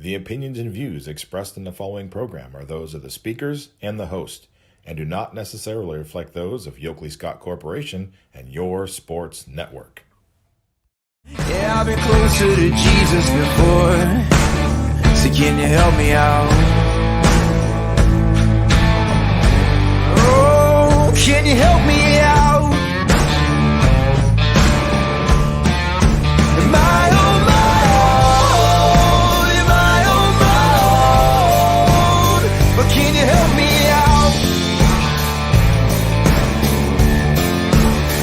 The opinions and views expressed in the following program are those of the speakers and the host, and do not necessarily reflect those of Yoakley Scott Corporation and your sports network. Yeah, I've been closer to Jesus before, so can you help me out? Oh, can you help me out? Am I on my own? Am I on my own? But can you help me out?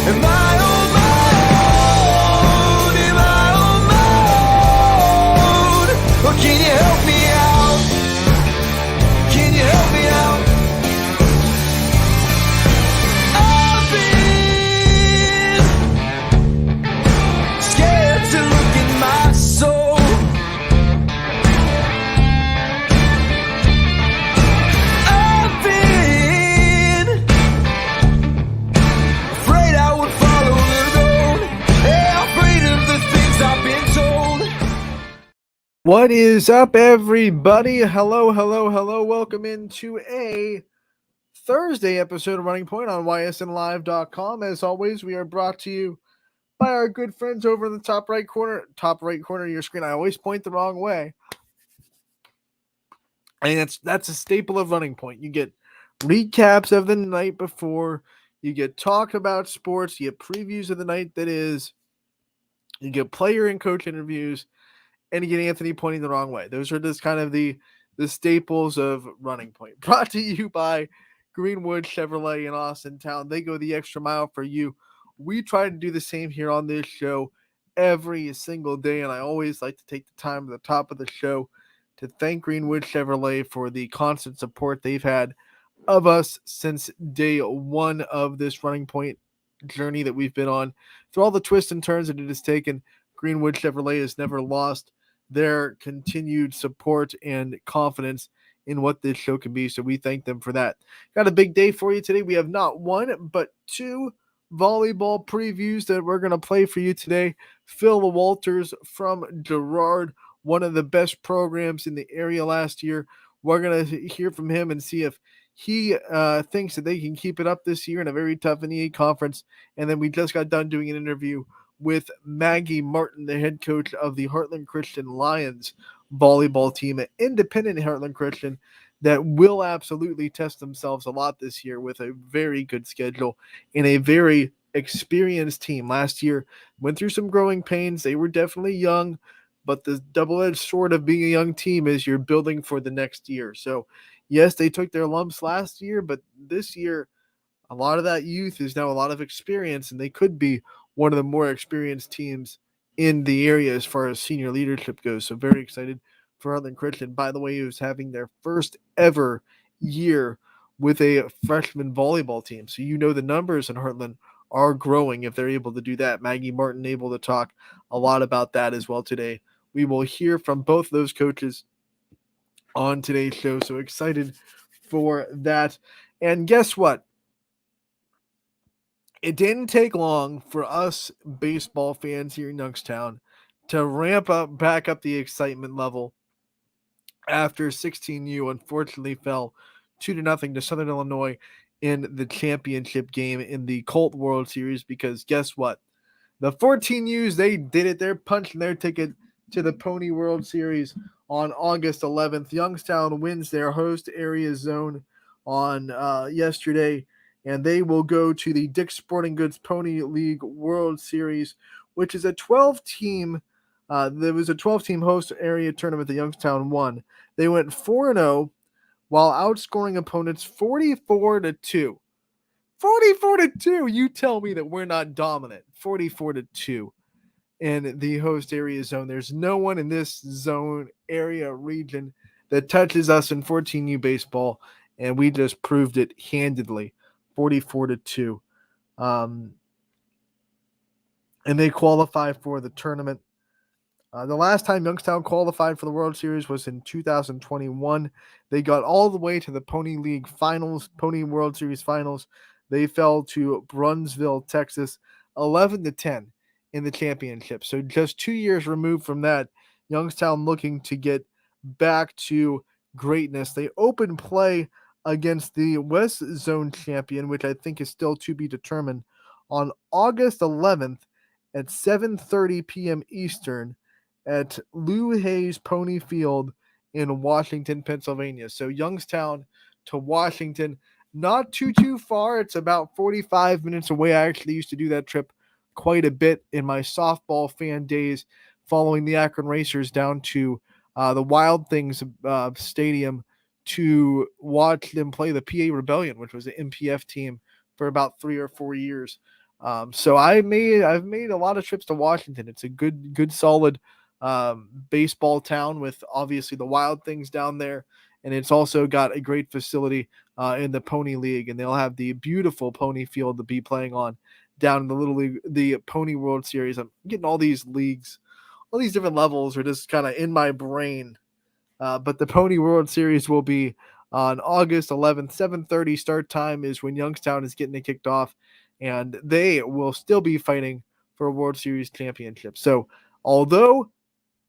Am I on my own? Am I on my own? Or can you help me out? Can you help me out? I've been scared to look in my soul. I've been afraid I would follow the road. Yeah, afraid of the things I've been told. What is up, everybody? Hello. Welcome into a Thursday episode of Running Point on ysnlive.com. As always, we are brought to you by our good friends over in the top right corner of your screen. I always point the wrong way. And that's a staple of Running Point. You get recaps of the night before, you get talk about sports, you get previews of the night that is, you get player and coach interviews, and you get Anthony pointing the wrong way. Those are just kind of the staples of Running Point. Brought to you by Greenwood Chevrolet in Austintown. They go the extra mile for you. We try to do the same here on this show every single day, and I always like to take the time at the top of the show to thank Greenwood Chevrolet for the constant support they've had of us since day one of this Running Point journey that we've been on. Through all the twists and turns that it has taken, Greenwood Chevrolet has never lost their continued support and confidence in what this show can be. So we thank them for that. Got a big day for you today. We have not one, but two volleyball previews that we're going to play for you today. Phil Walters from Girard, one of the best programs in the area last year. We're going to hear from him and see if he thinks that they can keep it up this year in a very tough NEA conference. And then we just got done doing an interview with Maggie Martin, the head coach of the Heartland Christian Lions volleyball team, an independent Heartland Christian that will absolutely test themselves a lot this year with a very good schedule and a very experienced team. Last year went through some growing pains. They were definitely young, but the double-edged sword of being a young team is you're building for the next year. So yes, they took their lumps last year, but this year a lot of that youth is now a lot of experience, and they could be one of the more experienced teams in the area as far as senior leadership goes. So very excited for Heartland Christian. By the way, who's having their first ever year with a freshman volleyball team. So you know the numbers in Heartland are growing if they're able to do that. Maggie Martin able to talk a lot about that as well today. We will hear from both of those coaches on today's show. So excited for that. And guess what? It didn't take long for us baseball fans here in Youngstown to ramp back up the excitement level after 16U unfortunately fell 2-0 to Southern Illinois in the championship game in the Colt World Series, because guess what? The 14Us, they did it. They're punching their ticket to the Pony World Series on August 11th. Youngstown wins their host area zone on yesterday, and they will go to the Dick's Sporting Goods Pony League World Series, which is a 12-team. There was a 12-team host area tournament that Youngstown won. They went 4-0 while outscoring opponents 44-2. 44-2. You tell me that we're not dominant. 44-2 in the host area zone. There's no one in this zone area region that touches us in 14U baseball, and we just proved it handedly. 44-2. And they qualify for the tournament. The last time Youngstown qualified for the World Series was in 2021. They got all the way to the Pony League Finals, Pony World Series Finals. They fell to Brunsville, Texas, 11-10 in the championship. So just 2 years removed from that, Youngstown looking to get back to greatness. They open play against the West Zone champion, which I think is still to be determined, on August 11th at 7:30 p.m. Eastern at Lou Hayes Pony Field in Washington, Pennsylvania. So Youngstown to Washington, not too far. It's about 45 minutes away. I actually used to do that trip quite a bit in my softball fan days, following the Akron Racers down to the Wild Things Stadium to watch them play the PA Rebellion, which was an MPF team for about 3 or 4 years. So I've made a lot of trips to Washington. It's a good solid baseball town with obviously the Wild Things down there, and it's also got a great facility in the Pony League, and they'll have the beautiful pony field to be playing on down in the Little League, the Pony World Series. I'm getting all these leagues, all these different levels are just kind of in my brain. But the Pony World Series will be on August 11th, 7:30 start time is when Youngstown is getting it kicked off, and they will still be fighting for a World Series championship. So although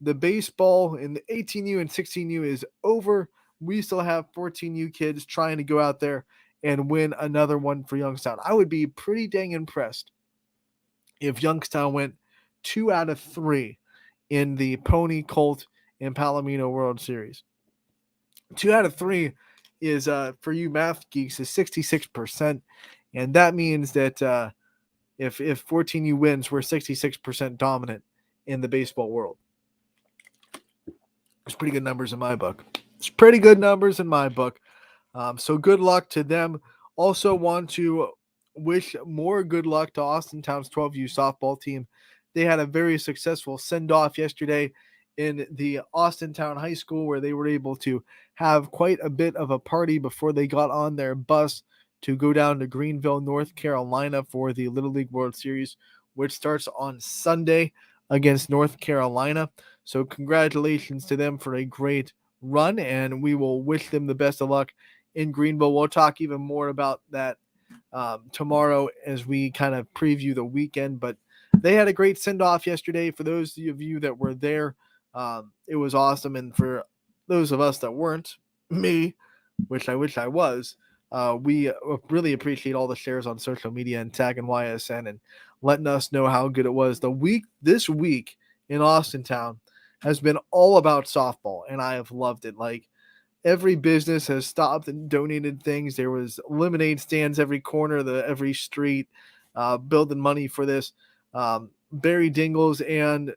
the baseball in the 18U and 16U is over, we still have 14U kids trying to go out there and win another one for Youngstown. I would be pretty dang impressed if Youngstown went 2 out of 3 in the Pony, Colt, and Palomino World Series. 2 out of 3 is, for you math geeks, is 66%. And that means that if 14U wins, we're 66% dominant in the baseball world. It's pretty good numbers in my book. So good luck to them. Also want to wish more good luck to Austintown's 12U softball team. They had a very successful send-off yesterday in the Austintown High School, where they were able to have quite a bit of a party before they got on their bus to go down to Greenville, North Carolina for the Little League World Series, which starts on Sunday against North Carolina. So congratulations to them for a great run, and we will wish them the best of luck in Greenville. We'll talk even more about that tomorrow as we kind of preview the weekend, but they had a great send-off yesterday. For those of you that were there, it was awesome, and for those of us that weren't, me, which I wish I was, we really appreciate all the shares on social media and tagging YSN and letting us know how good it was. This week in Austintown has been all about softball, and I have loved it. Like, every business has stopped and donated things. There was lemonade stands every corner, every street, building money for this. Barry Dingles and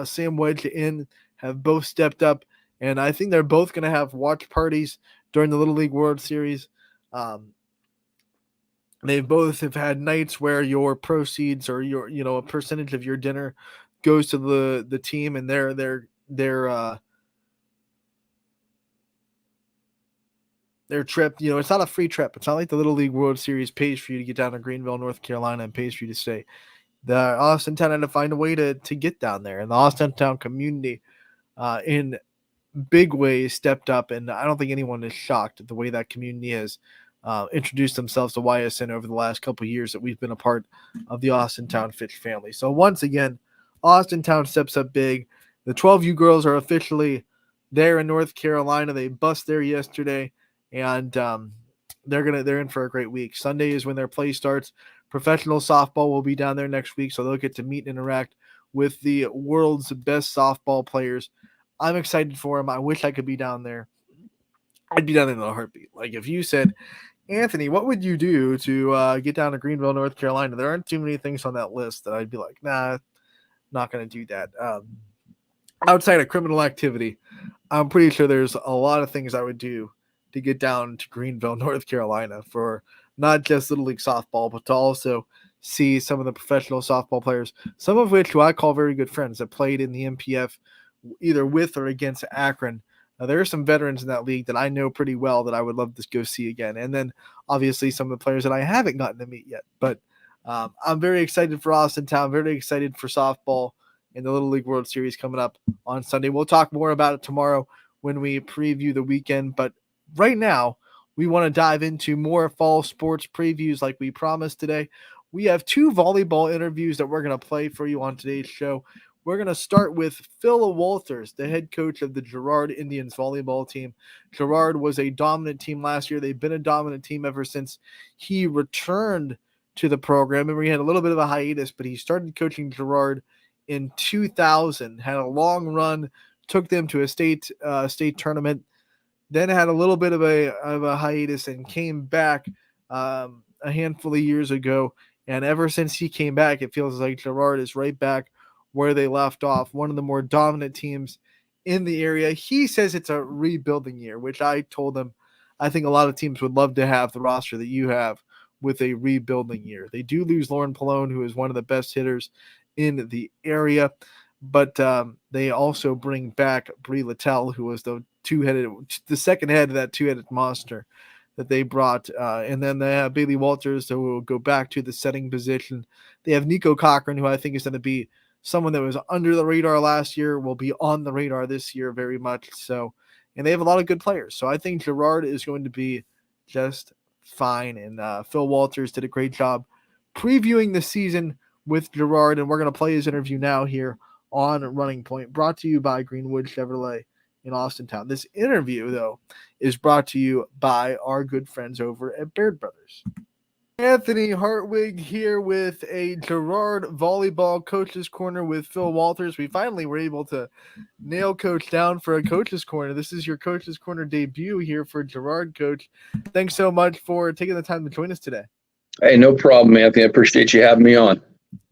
Sam Wedge Inn have both stepped up, and I think they're both going to have watch parties during the Little League World Series. They both have had nights where your proceeds or your, a percentage of your dinner goes to the team, and their trip, it's not a free trip. It's not like the Little League World Series pays for you to get down to Greenville, North Carolina, and pays for you to stay. The Austintown had to find a way to get down there, and the Austintown community in big ways stepped up, and I don't think anyone is shocked at the way that community has introduced themselves to YSN over the last couple of years that we've been a part of the Austintown Fitch family. So once again, Austintown steps up big. The 12U girls are officially there in North Carolina. They bust there yesterday, and they're in for a great week. Sunday is when their play starts. Professional softball will be down there next week, so they'll get to meet and interact with the world's best softball players. I'm excited for them. I wish I could be down there. I'd be down there in a heartbeat. Like, if you said, Anthony, what would you do to get down to Greenville, North Carolina? There aren't too many things on that list that I'd be like, nah, not going to do that. Outside of criminal activity, I'm pretty sure there's a lot of things I would do to get down to Greenville, North Carolina, for not just Little League softball, but to also see some of the professional softball players, some of which who I call very good friends that played in the MPF either with or against Akron. There are some veterans in that league that I know pretty well that I would love to go see again. And then obviously some of the players that I haven't gotten to meet yet. But I'm very excited for Austintown, very excited for softball in the Little League World Series coming up on Sunday. We'll talk more about it tomorrow when we preview the weekend. But right now, we want to dive into more fall sports previews like we promised today. We have 2 volleyball interviews that we're going to play for you on today's show. We're going to start with Phil Walters, the head coach of the Girard Indians volleyball team. Girard was a dominant team last year. They've been a dominant team ever since he returned to the program. Remember, he had a little bit of a hiatus, but he started coaching Girard in 2000, had a long run, took them to a state tournament, then had a little bit of a hiatus and came back a handful of years ago. And ever since he came back, it feels like Girard is right back where they left off, one of the more dominant teams in the area. He says it's a rebuilding year, which I told him I think a lot of teams would love to have the roster that you have with a rebuilding year. They do lose Lauren Pallone, who is one of the best hitters in the area, but they also bring back Brie Littell, who was the second head of that two-headed monster that they brought. And then they have Bailey Walters, who will go back to the setting position. They have Nico Cochran, who I think is going to be someone that was under the radar last year, will be on the radar this year very much so. And they have a lot of good players. So I think Girard is going to be just fine. And Phil Walters did a great job previewing the season with Girard. And we're going to play his interview now here on Running Point, brought to you by Greenwood Chevrolet in Austintown. This interview, though, is brought to you by our good friends over at Baird Brothers. Anthony Hartwig here with a Girard Volleyball Coach's Corner with Phil Walters. We finally were able to nail Coach down for a Coach's Corner. This is your Coach's Corner debut here for Girard, Coach. Thanks so much for taking the time to join us today. Hey, no problem, Anthony. I appreciate you having me on.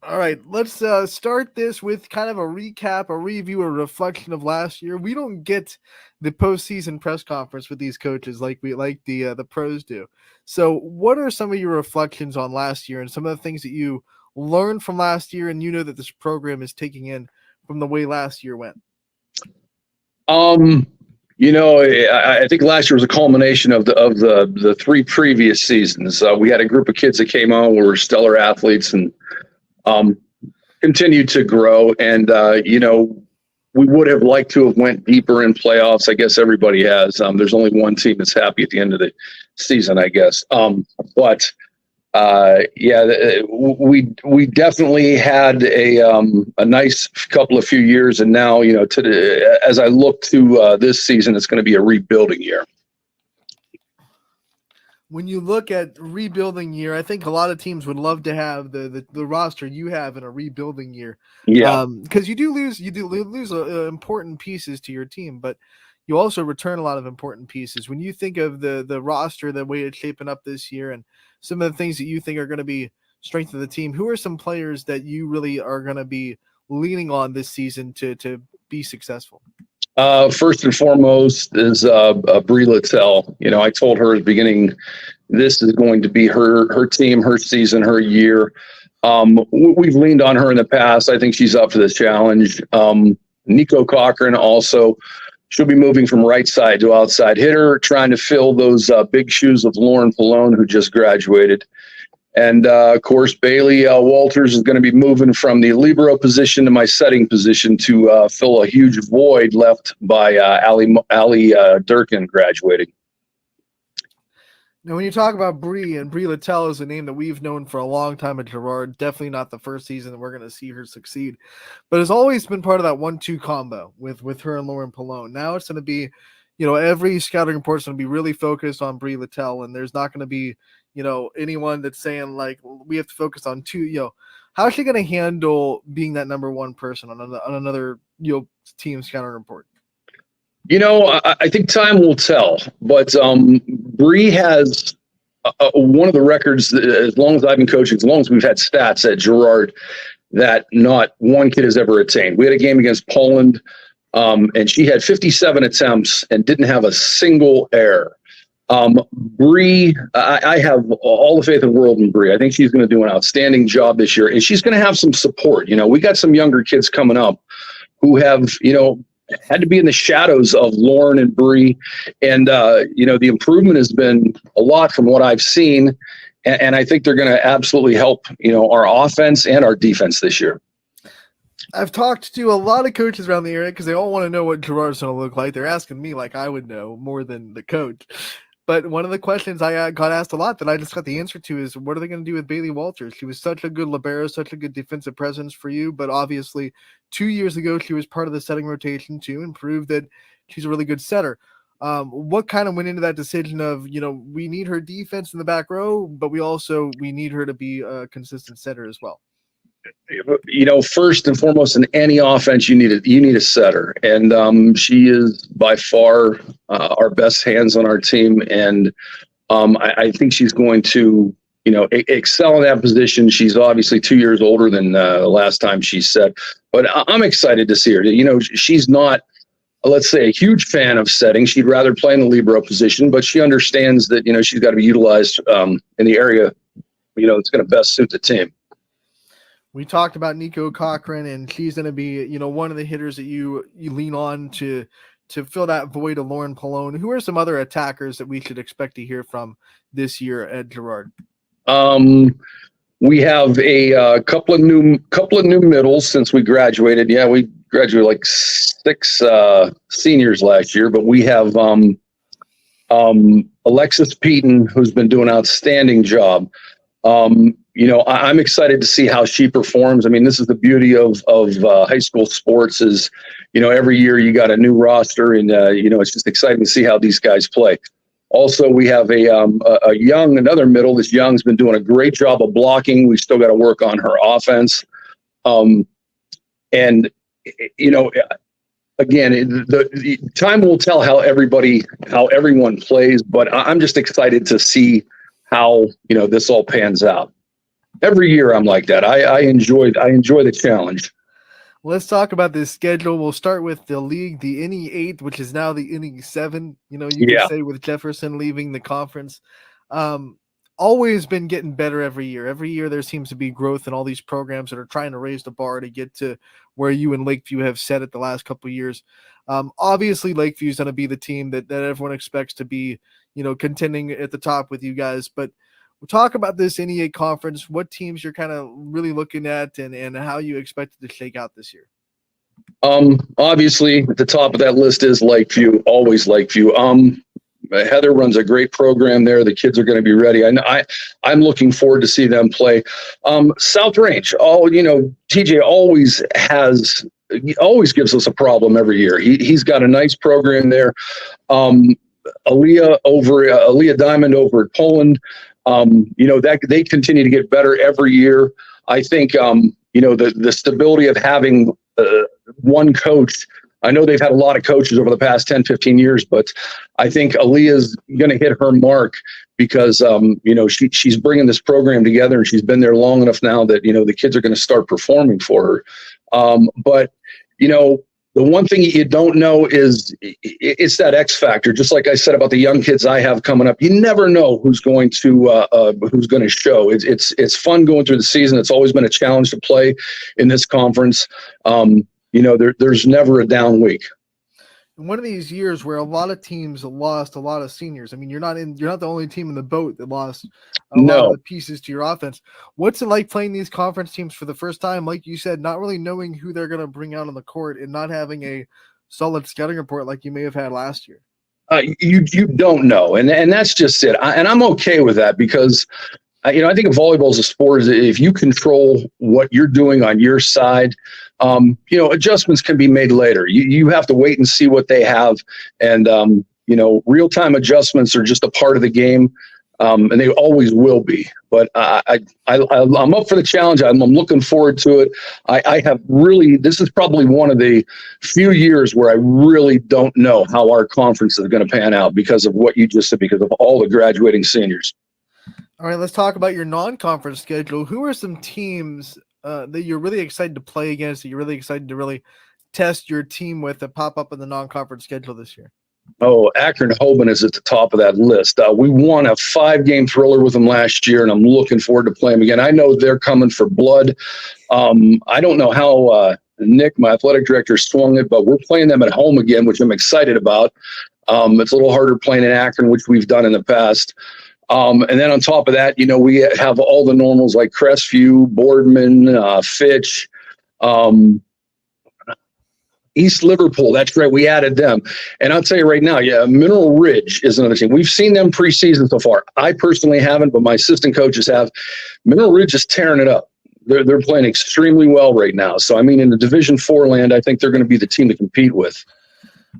All right, let's start this with kind of a recap, a review, a reflection of last year. We don't get the postseason press conference with these coaches like the pros do. So what are some of your reflections on last year and some of the things that you learned from last year and you know that this program is taking in from the way last year went? I think last year was a culmination of the three previous seasons. We had a group of kids that came on, were stellar athletes, and continued to grow. And, we would have liked to have went deeper in playoffs. I guess everybody has. There's only one team that's happy at the end of the season, I guess. We definitely had a nice couple of few years. And now, as I look to this season, it's going to be a rebuilding year. When you look at rebuilding year, I think a lot of teams would love to have the roster you have in a rebuilding year. Yeah. Because you do lose important pieces to your team, but you also return a lot of important pieces. When you think of the roster, the way it's shaping up this year, and some of the things that you think are going to be strength of the team, who are some players that you really are going to be leaning on this season to be successful? First and foremost is Brie Littell. I told her at the beginning, this is going to be her team, her season, her year. We've leaned on her in the past. I think she's up for this challenge. Nico Cochran also. She'll be moving from right side to outside hitter, trying to fill those big shoes of Lauren Pallone, who just graduated. And, of course, Bailey Walters is going to be moving from the libero position to my setting position to fill a huge void left by Ali Durkin graduating. Now, when you talk about Brie, and Brie Littell is a name that we've known for a long time at Girard, definitely not the first season that we're going to see her succeed, but has always been part of that 1-2 combo with her and Lauren Pallone. Now it's going to be, every scouting report is going to be really focused on Brie Littell, and there's not going to be, anyone that's saying like we have to focus on two. How is she going to handle being that number one person on another team scouting report? I think time will tell, but Brie has one of the records, as long as I've been coaching, as long as we've had stats at Girard, that not one kid has ever attained. We had a game against Poland, and she had 57 attempts and didn't have a single error. Brie, I have all the faith in the world in Brie. I think she's going to do an outstanding job this year, and she's going to have some support. We got some younger kids coming up who have, had to be in the shadows of Lauren and Brie. And, the improvement has been a lot from what I've seen. And I think they're going to absolutely help, our offense and our defense this year. I've talked to a lot of coaches around the area because they all want to know what Girard's going to look like. They're asking me like I would know more than the coach. But one of the questions I got asked a lot that I just got the answer to is, what are they going to do with Bailey Walters? She was such a good libero, such a good defensive presence for you, but obviously 2 years ago she was part of the setting rotation too and proved that she's a really good setter. What kind of went into that decision of, we need her defense in the back row, but we need her to be a consistent setter as well? First and foremost, in any offense, you need a setter, and she is by far our best hands on our team, and I think she's going to, excel in that position. She's obviously 2 years older than the last time she set, but I'm excited to see her. She's not, let's say, a huge fan of setting. She'd rather play in the libero position, but she understands that, she's got to be utilized in the area, that's going to best suit the team. We talked about Nico Cochran, and she's going to be, one of the hitters that you lean on to fill that void of Lauren Pallone. Who are some other attackers that we should expect to hear from this year at Girard? We have a couple of new middles since we graduated. Yeah, we graduated like 6 seniors last year, but we have Alexis Peaton, who's been doing an outstanding job. I'm excited to see how she performs. I mean, this is the beauty of high school sports is, every year you got a new roster, and it's just exciting to see how these guys play. Also, we have another middle. This Young's been doing a great job of blocking. We still got to work on her offense. Again, the time will tell how everyone plays, but I'm just excited to see how, this all pans out. Every year I'm like that. I enjoy the challenge. Let's talk about this schedule. We'll start with the league, the NE 8, which is now the NE 7. Can say with Jefferson leaving the conference. Always been getting better every year. Every year there seems to be growth in all these programs that are trying to raise the bar to get to where you and Lakeview have set it the last couple of years. Obviously Lakeview is going to be the team that everyone expects to be, contending at the top with you guys. But we'll talk about this NE8 conference, what teams you're kind of really looking at and how you expect it to shake out this year. Obviously at the top of that list is Lakeview, always Lakeview. Heather runs a great program there. The kids are going to be ready. I'm looking forward to see them play. South Range, TJ always gives us a problem every year. He's got a nice program there. Aaliyah Diamond over at Poland. That they continue to get better every year. I think, the stability of having one coach. I know they've had a lot of coaches over the past 10, 15 years, but I think Aaliyah's going to hit her mark because, she's bringing this program together, and she's been there long enough now that, the kids are going to start performing for her. But the one thing you don't know is it's that X factor. Just like I said about the young kids I have coming up, you never know who's going to show. It's fun going through the season. It's always been a challenge to play in this conference. There's never a down week. One of these years where a lot of teams lost a lot of seniors. I mean, you're not the only team in the boat that lost a lot of the pieces to your offense. What's it like playing these conference teams for the first time? Like you said, not really knowing who they're going to bring out on the court and not having a solid scouting report like you may have had last year. You don't know, and that's just it. I'm okay with that because I think volleyball is a sport. If you control what you're doing on your side, adjustments can be made later. You have to wait and see what they have. And, real-time adjustments are just a part of the game. And they always will be. But I'm up for the challenge. I'm looking forward to it. I have really, this is probably one of the few years where I really don't know how our conference is going to pan out because of what you just said, because of all the graduating seniors. All right, let's talk about your non-conference schedule. Who are some teams that you're really excited to play against, that you're really excited to really test your team with that pop up in the non-conference schedule this year? Oh, Akron-Hoban is at the top of that list. We won a 5-game thriller with them last year, and I'm looking forward to playing them again. I know they're coming for blood. I don't know how Nick, my athletic director, swung it, but we're playing them at home again, which I'm excited about. It's a little harder playing in Akron, which we've done in the past. And then on top of that, we have all the normals like Crestview, Boardman, Fitch. East Liverpool, that's right. We added them. And I'll tell you right now, yeah, Mineral Ridge is another team. We've seen them preseason so far. I personally haven't, but my assistant coaches have. Mineral Ridge is tearing it up. They're playing extremely well right now. So, I mean, in the Division 4 land, I think they're going to be the team to compete with.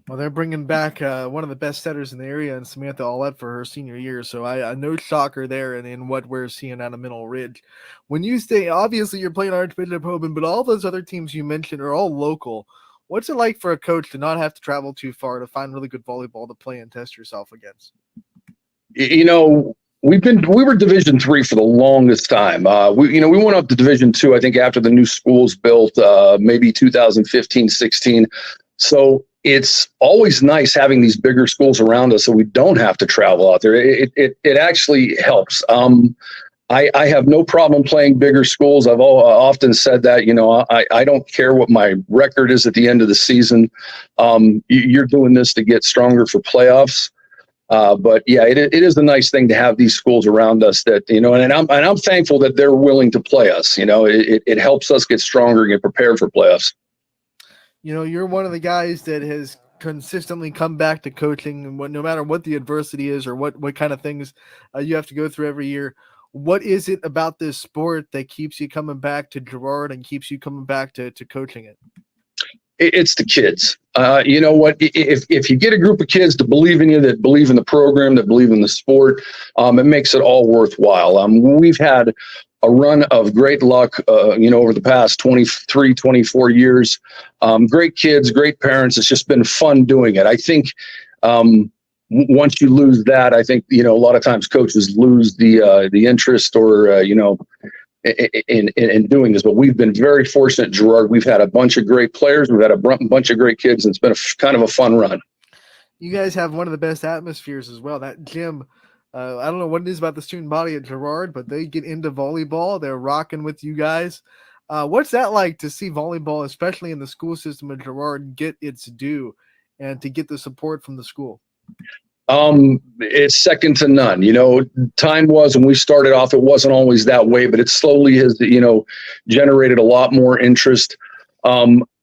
Well, they're bringing back one of the best setters in the area, and Samantha Aulette for her senior year. So I no shocker there in what we're seeing out of Mineral Ridge. When you say, obviously you're playing Archbishop Hoban, but all those other teams you mentioned are all local. What's it like for a coach to not have to travel too far to find really good volleyball to play and test yourself against? You know, we were Division 3 for the longest time. We went up to Division 2, I think, after the new schools built, maybe 2015, 16. So it's always nice having these bigger schools around us so we don't have to travel out there. It actually helps. I have no problem playing bigger schools. I've often said that, you know, I don't care what my record is at the end of the season. You're doing this to get stronger for playoffs. But yeah, it is a nice thing to have these schools around us that, you know, and I'm thankful that they're willing to play us. You know, it helps us get stronger and get prepared for playoffs. You know, you're one of the guys that has consistently come back to coaching, no matter what the adversity is or what kind of things you have to go through every year. What is it about this sport that keeps you coming back to Girard and keeps you coming back to coaching it? It's the kids. You know what? If you get a group of kids to believe in you, that believe in the program, that believe in the sport, it makes it all worthwhile. We've had a run of great luck, you know, over the past 23, 24 years. Great kids, great parents. It's just been fun doing it. I think once you lose that, I think, you know, a lot of times coaches lose the interest or, you know, in doing this. But we've been very fortunate, Girard. We've had a bunch of great players. We've had a bunch of great kids, and it's been kind of a fun run. You guys have one of the best atmospheres as well. That gym, I don't know what it is about the student body at Girard, but they get into volleyball. They're rocking with you guys. What's that like to see volleyball, especially in the school system at Girard, get its due and to get the support from the school? It's second to none. You know, time was when we started off, it wasn't always that way, but it slowly has, you know, generated a lot more interest.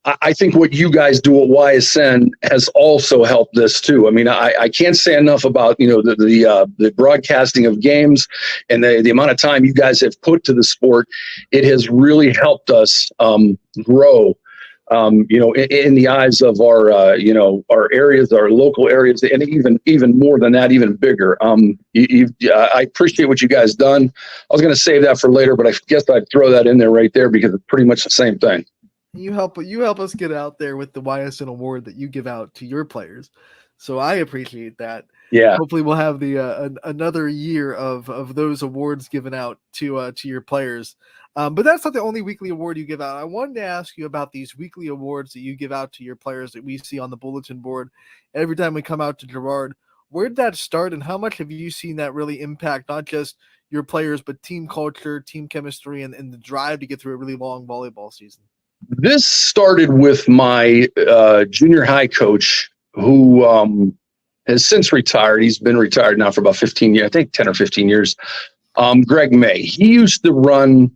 I think what you guys do at Ysn has also helped this too. I mean, I can't say enough about, you know, the broadcasting of games and the amount of time you guys have put to the sport. It has really helped us grow. You know, in the eyes of our, you know, our areas, our local areas, and even more than that, even bigger. I appreciate what you guys done. I was going to save that for later, but I guess I'd throw that in there right there because it's pretty much the same thing. You help us get out there with the Ysn award that you give out to your players. So I appreciate that. Yeah. Hopefully we'll have the another year of those awards given out to your players. But that's not the only weekly award you give out. I wanted to ask you about these weekly awards that you give out to your players that we see on the bulletin board every time we come out to Girard. Where did that start, and how much have you seen that really impact not just your players, but team culture, team chemistry, and the drive to get through a really long volleyball season? This started with my junior high coach who has since retired. He's been retired now for about 15 years, I think 10 or 15 years. Greg May. He used to run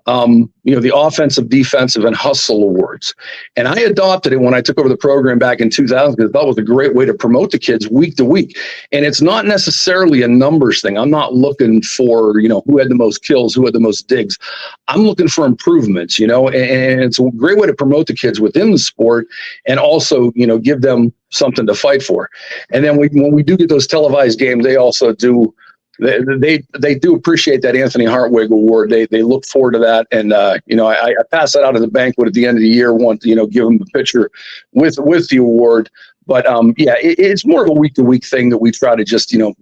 you know, the offensive, defensive, and hustle awards. And I adopted it when I took over the program back in 2000 because I thought it was a great way to promote the kids week to week. And it's not necessarily a numbers thing. I'm not looking for, you know, who had the most kills, who had the most digs. I'm looking for improvements, you know, and it's a great way to promote the kids within the sport and also, you know, give them something to fight for. And then when we do get those televised games, they also do. They do appreciate that Anthony Hartwig award. They look forward to that, and you know, I pass that out at the banquet at the end of the year. Want to, you know, give them the picture with the award. But yeah, it's more of a week to week thing that we try to just, you know,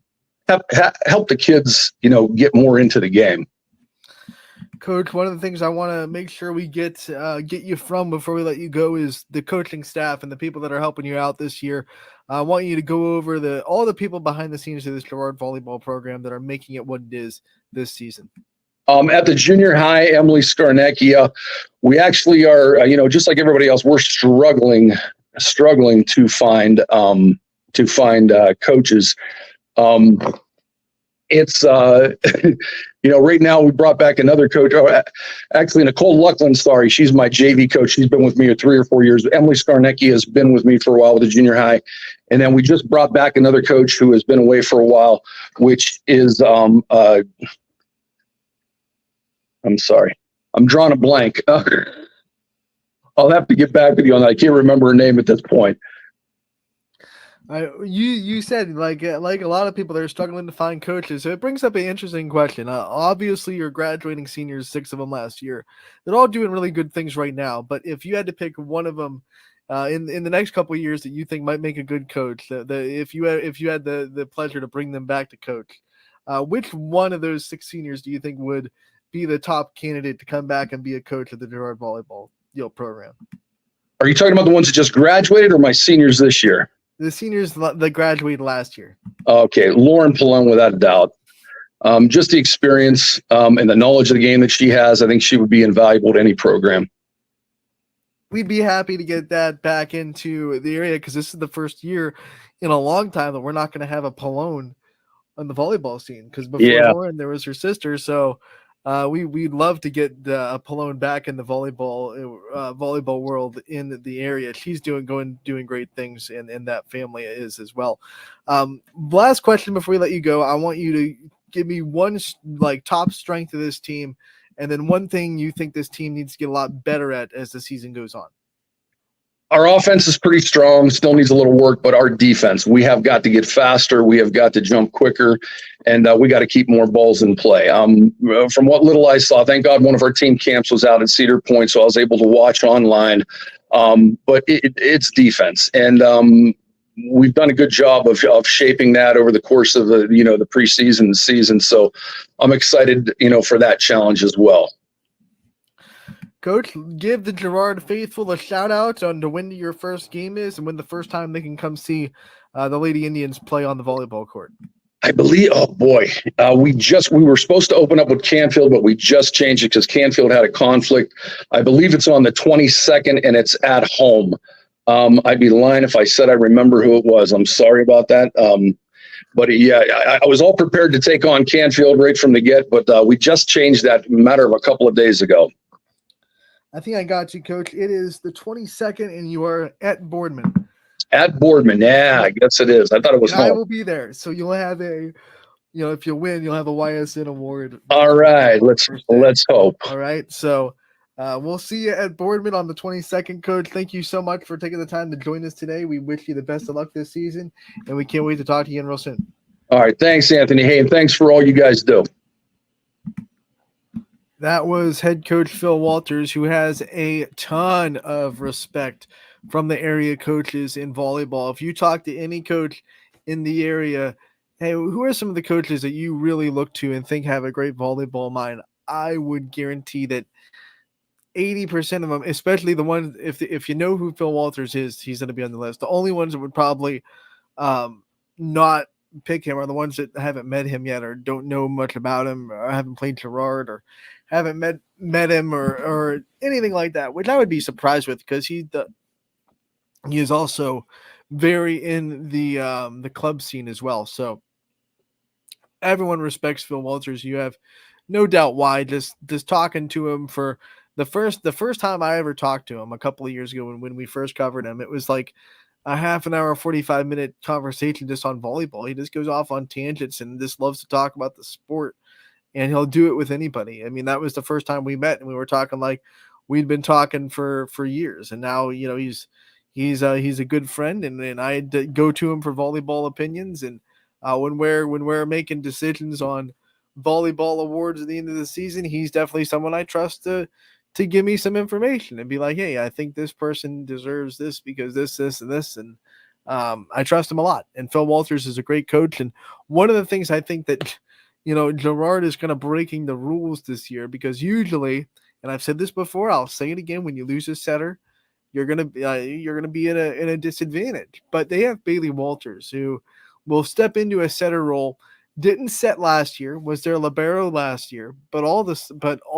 help the kids, you know, get more into the game. Coach, one of the things I want to make sure we get you from before we let you go is the coaching staff and the people that are helping you out this year. I want you to go over all the people behind the scenes of this Girard volleyball program that are making it what it is this season. At the junior high, Emily Skarneckia, we actually are, you know, just like everybody else, we're struggling to find coaches. It's right now we brought back another coach. Actually, Nicole Luckland, sorry, she's my JV coach. She's been with me 3 or 4 years. Emily Skarnecki has been with me for a while with the junior high, and then we just brought back another coach who has been away for a while, which is I'm sorry, I'm drawing a blank. I'll have to get back with you on that. I can't remember her name at this point. You said like a lot of people they're struggling to find coaches. So it brings up an interesting question. Obviously, you're graduating seniors, 6 of them last year. They're all doing really good things right now. But if you had to pick one of them in the next couple of years that you think might make a good coach, if you had the pleasure to bring them back to coach, which one of those 6 seniors do you think would be the top candidate to come back and be a coach of the Girard volleyball program? Are you talking about the ones that just graduated or my seniors this year? The seniors that graduated last year. Okay, Lauren Pallone, without a doubt. Just the experience and the knowledge of the game that she has, I think she would be invaluable to any program. We'd be happy to get that back into the area because this is the first year in a long time that we're not going to have a Pallone on the volleyball scene. Because before Lauren, there was her sister. So we'd love to get Pallone back in the volleyball world in the area. She's doing great things, and that family is as well. Last question before we let you go, I want you to give me one top strength of this team, and then one thing you think this team needs to get a lot better at as the season goes on. Our offense is pretty strong, still needs a little work, but our defense, we have got to get faster. We have got to jump quicker, and we got to keep more balls in play. From what little I saw, thank God one of our team camps was out at Cedar Point, so I was able to watch online. But it's defense, and we've done a good job of shaping that over the course of the preseason season. So I'm excited, for that challenge as well. Coach, give the Girard faithful a shout out on to when your first game is and when the first time they can come see the Lady Indians play on the volleyball court. I believe, we were supposed to open up with Canfield, but we just changed it because Canfield had a conflict. I believe it's on the 22nd and it's at home. I'd be lying if I said I remember who it was. I'm sorry about that. But yeah, I was all prepared to take on Canfield right from the get, but we just changed that matter of a couple of days ago. I think I got you, Coach. It is the 22nd, and you are at Boardman. At Boardman, yeah, I guess it is. I thought it was home. I will be there, so you'll have if you win, you'll have a YSN award. All right, let's hope. All right, so we'll see you at Boardman on the 22nd, Coach. Thank you so much for taking the time to join us today. We wish you the best of luck this season, and we can't wait to talk to you again real soon. All right, thanks, Anthony. Hey, and thanks for all you guys do. That was head coach Phil Walters, who has a ton of respect from the area coaches in volleyball. If you talk to any coach in the area, hey, who are some of the coaches that you really look to and think have a great volleyball mind? I would guarantee that 80% of them, especially the ones, if you know who Phil Walters is, he's going to be on the list. The only ones that would probably not pick him are the ones that haven't met him yet or don't know much about him or haven't played Girard or haven't met him or anything like that, which I would be surprised with because he is also very in the club scene as well. So everyone respects Phil Walters. You have no doubt why. Just talking to him for the first time I ever talked to him a couple of years ago when we first covered him, it was like a half an hour, 45-minute conversation just on volleyball. He just goes off on tangents and just loves to talk about the sport. And he'll do it with anybody. I mean, that was the first time we met, and we were talking like we'd been talking for years. And now, he's a good friend, and I go to him for volleyball opinions. And when we're making decisions on volleyball awards at the end of the season, he's definitely someone I trust to give me some information and be like, hey, I think this person deserves this because this, and this. And I trust him a lot. And Phil Walters is a great coach. And one of the things I think that Girard is kind of breaking the rules this year because usually, and I've said this before, I'll say it again: when you lose a setter, you're gonna be in a disadvantage. But they have Bailey Walters, who will step into a setter role. Didn't set last year, was their libero last year, but all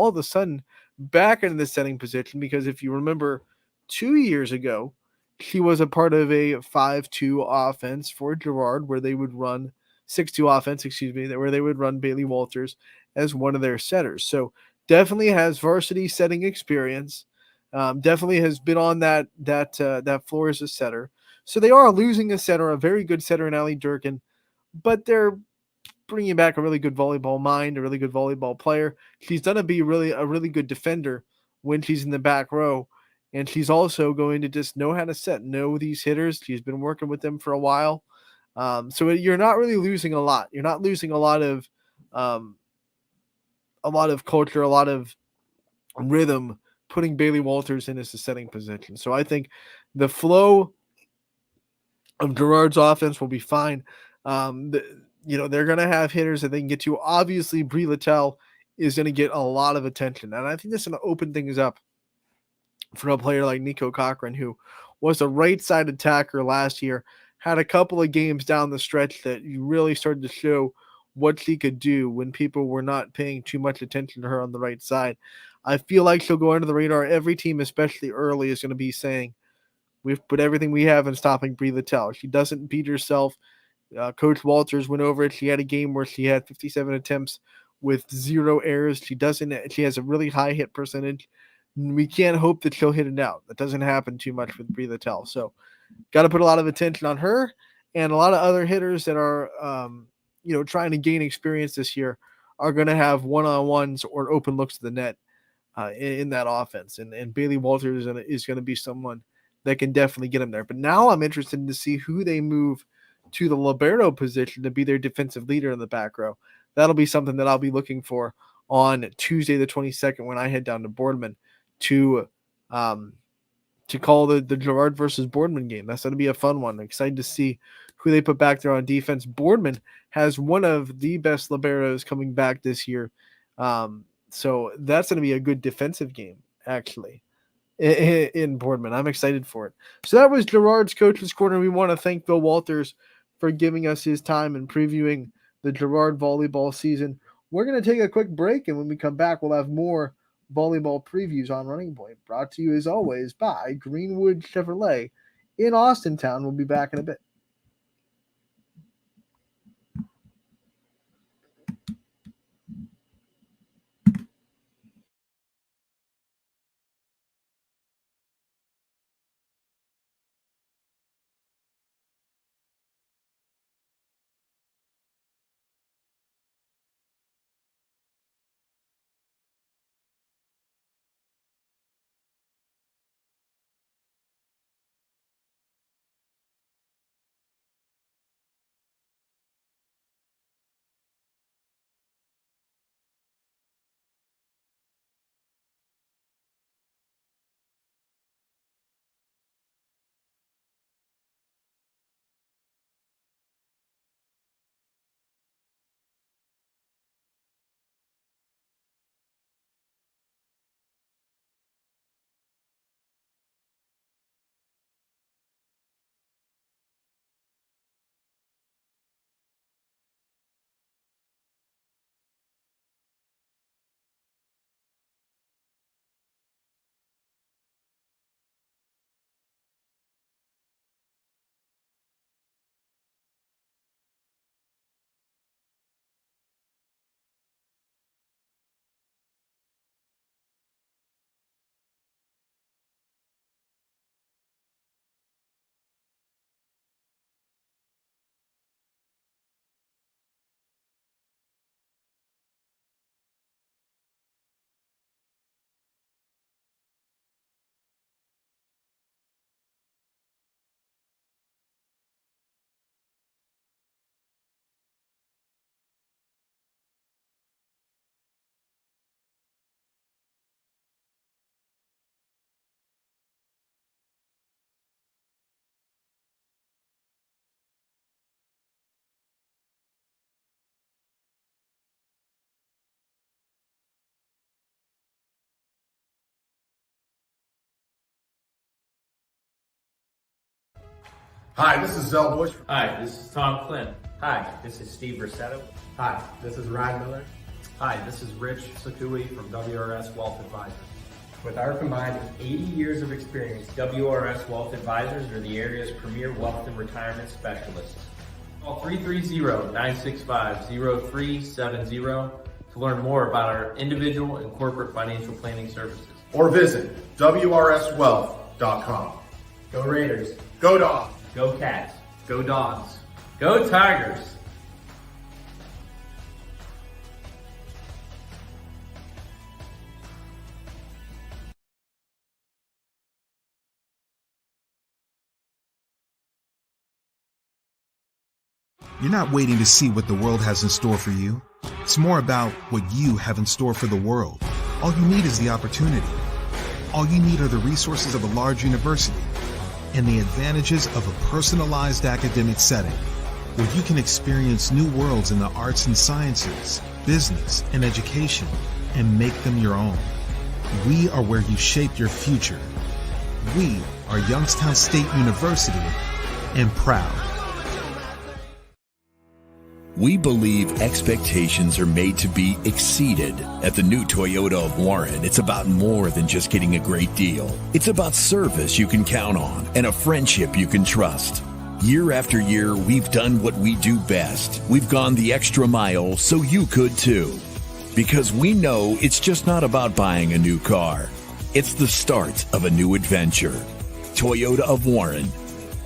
of a sudden back into the setting position because if you remember, 2 years ago, she was a part of a 5-2 offense for Girard where they would run 6-2 offense, where they would run Bailey Walters as one of their setters. So definitely has varsity setting experience. Definitely has been on that floor as a setter. So they are losing a setter, a very good setter in Allie Durkin, but they're bringing back a really good volleyball mind, a really good volleyball player. She's going to be a really good defender when she's in the back row. And she's also going to just know how to know these hitters. She's been working with them for a while. So you're not really losing a lot. You're not losing a lot of culture, a lot of rhythm, putting Bailey Walters in as a setting position. So I think the flow of Girard's offense will be fine. They're going to have hitters that they can get to. Obviously, Brie Littell is going to get a lot of attention. And I think this is going to open things up for a player like Nico Cochran, who was a right-side attacker last year, had a couple of games down the stretch that you really started to show what she could do when people were not paying too much attention to her on the right side. I feel like she'll go under the radar. Every team, especially early, is going to be saying, we've put everything we have in stopping Brie Littell. She doesn't beat herself. Coach Walters went over it. She had a game where she had 57 attempts with 0 errors. She has a really high hit percentage. We can't hope that she'll hit it out. That doesn't happen too much with Brie Littell. So got to put a lot of attention on her, and a lot of other hitters that are trying to gain experience this year are going to have one-on-ones or open looks to the net in that offense. And Bailey Walters is going to be someone that can definitely get them there. But now I'm interested to see who they move to the libero position to be their defensive leader in the back row. That'll be something that I'll be looking for on Tuesday the 22nd when I head down to Boardman to call the Girard versus Boardman game. That's going to be a fun one. I'm excited to see who they put back there on defense. Boardman has one of the best liberos coming back this year. So that's going to be a good defensive game, actually, in Boardman. I'm excited for it. So that was Girard's Coach's Corner. We want to thank Bill Walters for giving us his time and previewing the Girard volleyball season. We're going to take a quick break, and when we come back, we'll have more volleyball previews on Running Point, brought to you as always by Greenwood Chevrolet in Austintown. We'll be back in a bit. Hi, this is Zell Bush. Hi, this is Tom Clint. Hi, this is Steve Rossetto. Hi, this is Ryan Miller. Hi, this is Rich Sakui from WRS Wealth Advisors. With our combined 80 years of experience, WRS Wealth Advisors are the area's premier wealth and retirement specialists. Call 330-965-0370 to learn more about our individual and corporate financial planning services. Or visit wrswealth.com. Go Raiders. Go Dogs. Go Cats. Go Dogs. Go Tigers. You're not waiting to see what the world has in store for you. It's more about what you have in store for the world. All you need is the opportunity. All you need are the resources of a large university and the advantages of a personalized academic setting where you can experience new worlds in the arts and sciences, business, and education and make them your own. We are where you shape your future. We are Youngstown State University and proud. We believe expectations are made to be exceeded. At the new Toyota of Warren, it's about more than just getting a great deal. It's about service you can count on and a friendship you can trust. Year after year, we've done what we do best. We've gone the extra mile so you could too. Because we know it's just not about buying a new car. It's the start of a new adventure. Toyota of Warren,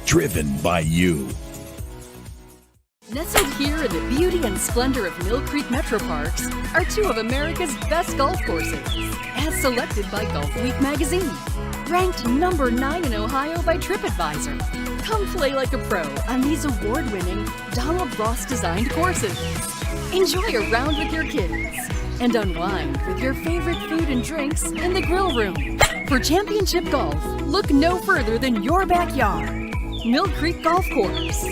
driven by you. Nestled here in the beauty and splendor of Mill Creek Metro Parks are two of America's best golf courses, as selected by Golf Week magazine. Ranked number 9 in Ohio by TripAdvisor. Come play like a pro on these award-winning Donald Ross-designed courses. Enjoy a round with your kids and unwind with your favorite food and drinks in the grill room. For championship golf, look no further than your backyard. Mill Creek Golf Course.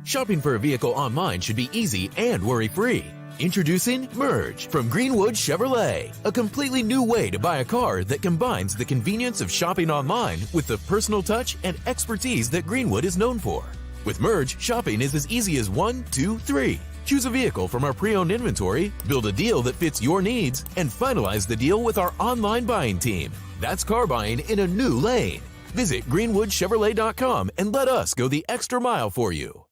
Shopping for a vehicle online should be easy and worry-free. Introducing Merge from Greenwood Chevrolet, a completely new way to buy a car that combines the convenience of shopping online with the personal touch and expertise that Greenwood is known for. With Merge, shopping is as easy as 1, 2, 3. Choose a vehicle from our pre-owned inventory, build a deal that fits your needs, and finalize the deal with our online buying team. That's car buying in a new lane. Visit greenwoodchevrolet.com and let us go the extra mile for you.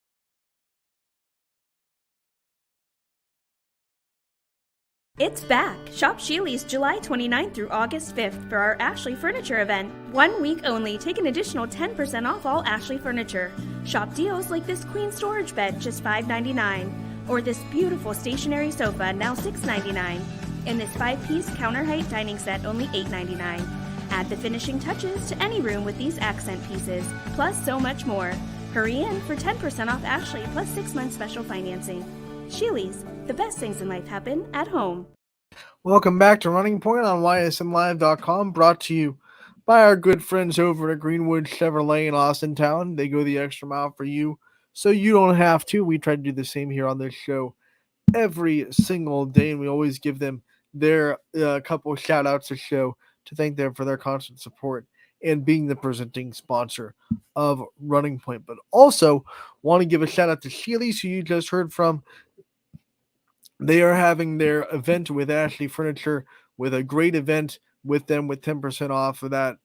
It's back! Shop Sheely's July 29th through August 5th for our Ashley Furniture event. 1 week only, take an additional 10% off all Ashley furniture. Shop deals like this queen storage bed, just $5.99. Or this beautiful stationary sofa, now $6.99. And this 5-piece counter height dining set, only $8.99. Add the finishing touches to any room with these accent pieces, plus so much more. Hurry in for 10% off Ashley plus 6 months special financing. Sheely's, the best things in life happen at home. Welcome back to Running Point on ysnlive.com, brought to you by our good friends over at Greenwood Chevrolet in Austintown. They go the extra mile for you, so you don't have to. We try to do the same here on this show every single day, and we always give them their couple shout-outs to show to thank them for their constant support and being the presenting sponsor of Running Point. But also want to give a shout-out to Sheely's, who you just heard from. They are having their event with Ashley Furniture, with a great event with them with 10% off of that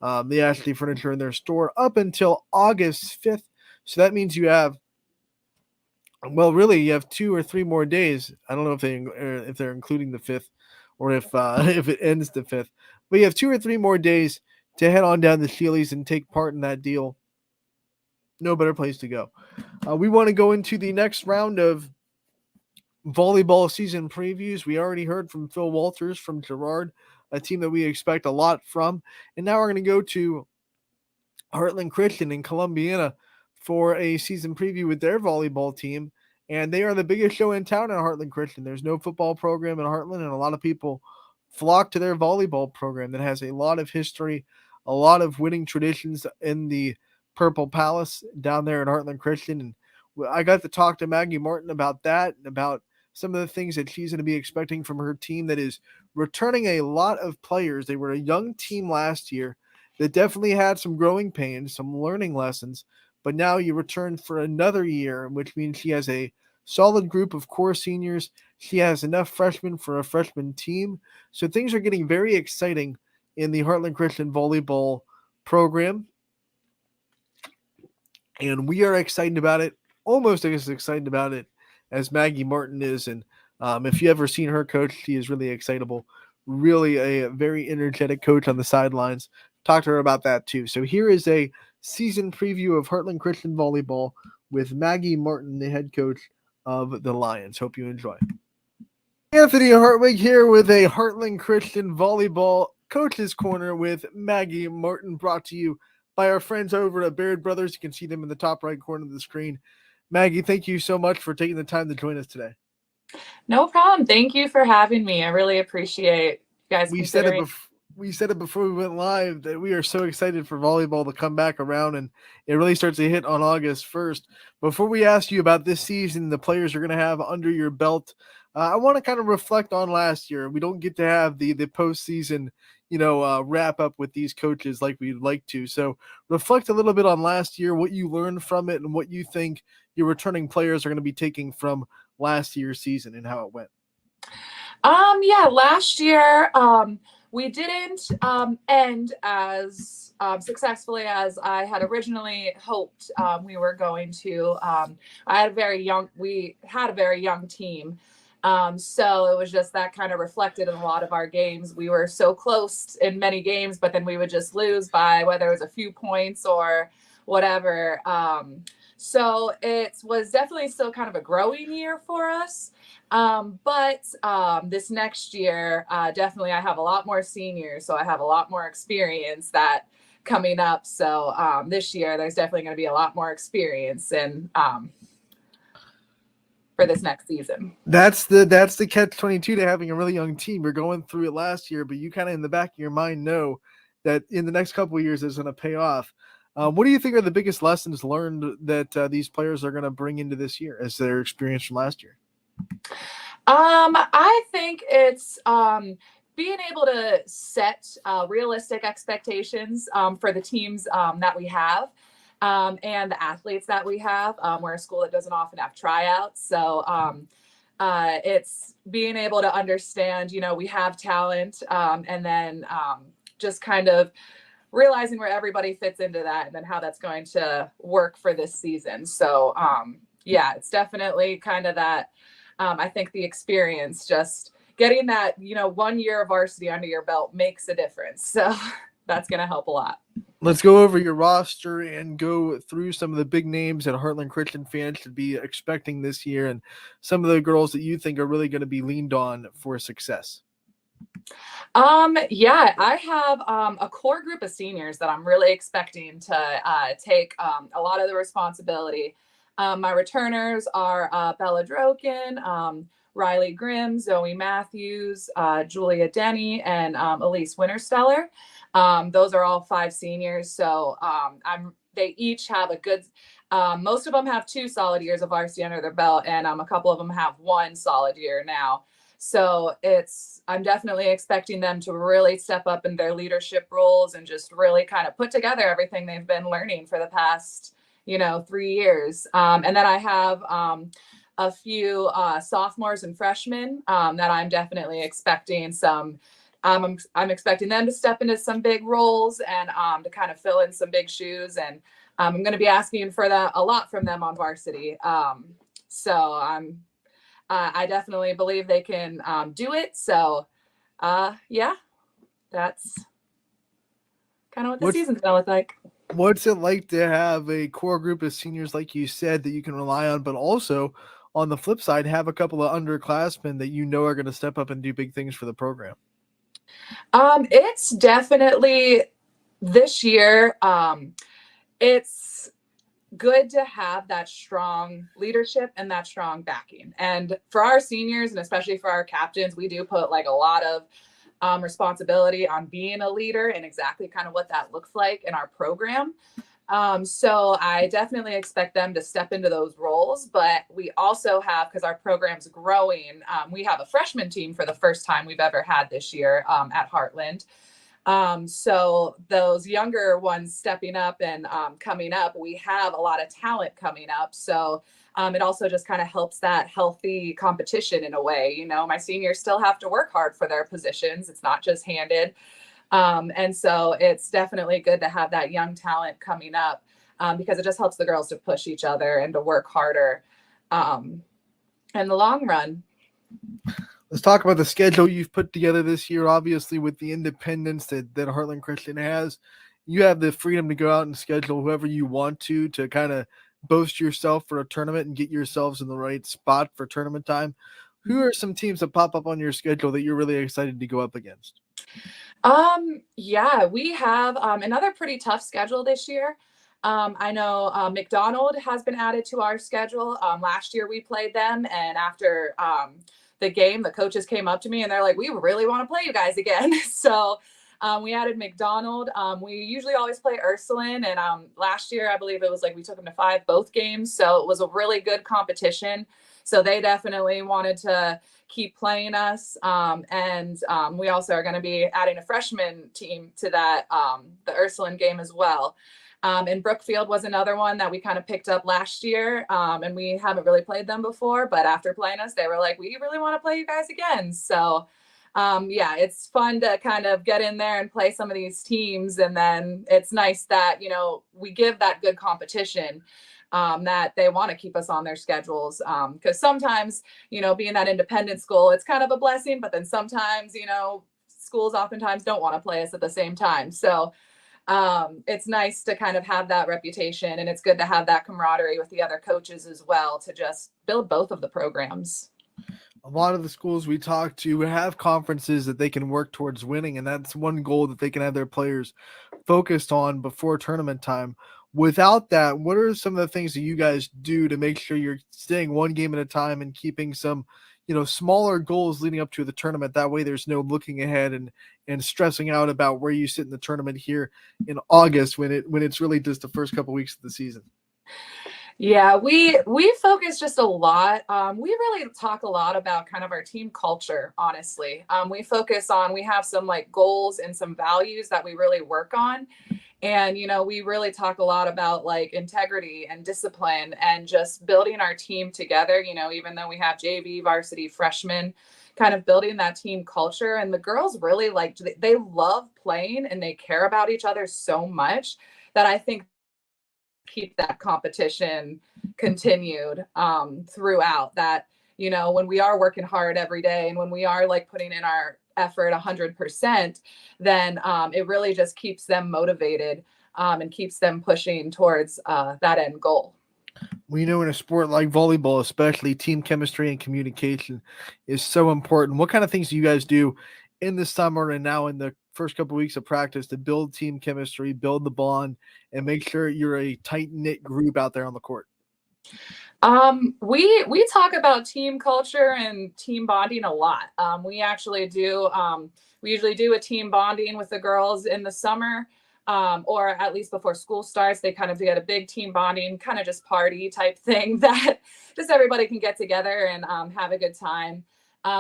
the Ashley Furniture in their store up until August 5th. So that means you have, well, really you have 2 or 3 more days. I don't know if they're including the 5th or if it ends the 5th, but you have 2 or 3 more days to head on down to Sheely's and take part in that deal. No better place to go. We want to go into the next round of volleyball season previews. We already heard from Phil Walters from Girard, a team that we expect a lot from. And now we're going to go to Heartland Christian in Columbiana for a season preview with their volleyball team. And they are the biggest show in town at Heartland Christian. There's no football program in Heartland, and a lot of people flock to their volleyball program that has a lot of history, a lot of winning traditions in the Purple Palace down there at Heartland Christian. And I got to talk to Maggie Martin about that and about some of the things that she's going to be expecting from her team that is returning a lot of players. They were a young team last year that definitely had some growing pains, some learning lessons, but now you return for another year, which means she has a solid group of core seniors. She has enough freshmen for a freshman team. So things are getting very exciting in the Heartland Christian volleyball program. And we are excited about it, almost as excited about it as Maggie Martin is. And if you ever seen her coach, she is really excitable. Really a very energetic coach on the sidelines. Talk to her about that too. So here is a season preview of Heartland Christian Volleyball with Maggie Martin, the head coach of the Lions. Hope you enjoy. Anthony Hartwig here with a Heartland Christian Volleyball Coach's Corner with Maggie Martin, brought to you by our friends over at Baird Brothers. You can see them in the top right corner of the screen. Maggie, thank you so much for taking the time to join us today. No problem. Thank you for having me. I really appreciate you guys considering. We said it before we went live that we are so excited for volleyball to come back around, and it really starts to hit on August 1st. Before we ask you about this season, the players you're going to have under your belt, I want to kind of reflect on last year. We don't get to have the postseason, wrap up with these coaches like we'd like to. So reflect a little bit on last year, what you learned from it, and what you think your returning players are going to be taking from last year's season and how it went. Last year, we didn't end as successfully as I had originally hoped we were going to. We had a very young team. So it was just that kind of reflected in a lot of our games. We were so close in many games, but then we would just lose by whether it was a few points or whatever. So it was definitely still kind of a growing year for us. But this next year, definitely I have a lot more seniors, so I have a lot more experience that coming up. So this year, there's definitely going to be a lot more experience and for this next season. That's the catch-22 to having a really young team. You're going through it last year, but you kind of in the back of your mind know that in the next couple of years it's going to pay off. What do you think are the biggest lessons learned that these players are going to bring into this year as their experience from last year? I think it's being able to set realistic expectations for the teams that we have and the athletes that we have. We're a school that doesn't often have tryouts. So it's being able to understand, we have talent and then just kind of realizing where everybody fits into that and then how that's going to work for this season. So it's definitely kind of that. I think the experience, just getting that, 1 year of varsity under your belt makes a difference. So that's going to help a lot. Let's go over your roster and go through some of the big names that Heartland Christian fans should be expecting this year and some of the girls that you think are really going to be leaned on for success. I have a core group of seniors that I'm really expecting to take a lot of the responsibility. My returners are Bella Droken, Riley Grimm, Zoe Matthews, Julia Denny, and Elise Wintersteller. Those are all 5 seniors. So they each have a good, most of them have 2 solid years of varsity under their belt, and a couple of them have 1 solid year now. So I'm definitely expecting them to really step up in their leadership roles and just really kind of put together everything they've been learning for the past 3 years. And then I have a few sophomores and freshmen that I'm definitely expecting some. I'm expecting them to step into some big roles and to kind of fill in some big shoes. And I'm going to be asking for that a lot from them on varsity. So I definitely believe they can do it. So that's kind of what the season's going to look like. What's it like to have a core group of seniors, like you said, that you can rely on, but also on the flip side, have a couple of underclassmen that are going to step up and do big things for the program? It's definitely this year. It's good to have that strong leadership and that strong backing. And for our seniors, and especially for our captains, we do put like a lot of responsibility on being a leader and exactly kind of what that looks like in our program. So I definitely expect them to step into those roles, but we also have, because our program's growing, we have a freshman team for the first time we've ever had this year at Heartland. So those younger ones stepping up and coming up, we have a lot of talent coming up. So It also just kind of helps that healthy competition in a way. You know, my seniors still have to work hard for their positions. It's not just handed. And so it's definitely good to have that young talent coming up, because it just helps the girls to push each other and to work harder in the long run. Let's talk about the schedule you've put together this year. Obviously, with the independence that Heartland Christian has, you have the freedom to go out and schedule whoever you want to kind of boast yourself for a tournament and get yourselves in the right spot for tournament time. Who are some teams that pop up on your schedule that you're really excited to go up against? Yeah, we have another pretty tough schedule this year. I know McDonald has been added to our schedule. Last year we played them, and after the game, the coaches came up to me and they're like, "We really want to play you guys again." So we added McDonald. We usually always play Ursuline, and last year I believe it was like we took them to 5 both games, so it was a really good competition. So they definitely wanted to keep playing us. And we also are going to be adding a freshman team to that, the Ursuline game as well. And Brookfield was another one that we kind of picked up last year. And we haven't really played them before, but after playing us, they were like, "We really want to play you guys again." So yeah, it's fun to kind of get in there and play some of these teams. And then it's nice that, you know, we give that good competition, that they want to keep us on their schedules. Because sometimes, you know, being that independent school, it's kind of a blessing, but then sometimes, you know, schools oftentimes don't want to play us at the same time. So it's nice to kind of have that reputation, and it's good to have that camaraderie with the other coaches as well to just build both of the programs. A lot of the schools we talk to have conferences that they can work towards winning, and that's one goal that they can have their players focused on before tournament time. Without that, what are some of the things that you guys do to make sure you're staying one game at a time and keeping some, you know, smaller goals leading up to the tournament? That way there's no looking ahead and stressing out about where you sit in the tournament here in August when it's really just the first couple weeks of the season. Yeah, we focus just a lot. We really talk a lot about kind of our team culture, honestly. We focus on, we have some like goals and some values that we really work on. And, you know, we really talk a lot about like integrity and discipline and just building our team together, you know, even though we have JV, varsity, freshmen, kind of building that team culture. And the girls really like, they love playing and they care about each other so much that I think keep that competition continued throughout that, you know, when we are working hard every day and when we are like putting in our effort 100%, then it really just keeps them motivated and keeps them pushing towards that end goal. We know in a sport like volleyball, especially, team chemistry and communication is so important. What kind of things do you guys do in the summer and now in the first couple of weeks of practice to build team chemistry, build the bond, and make sure you're a tight-knit group out there on the court? We talk about team culture and team bonding a lot. We actually do, we usually do a team bonding with the girls in the summer, or at least before school starts. They kind of get a big team bonding, kind of just party type thing that just everybody can get together and have a good time.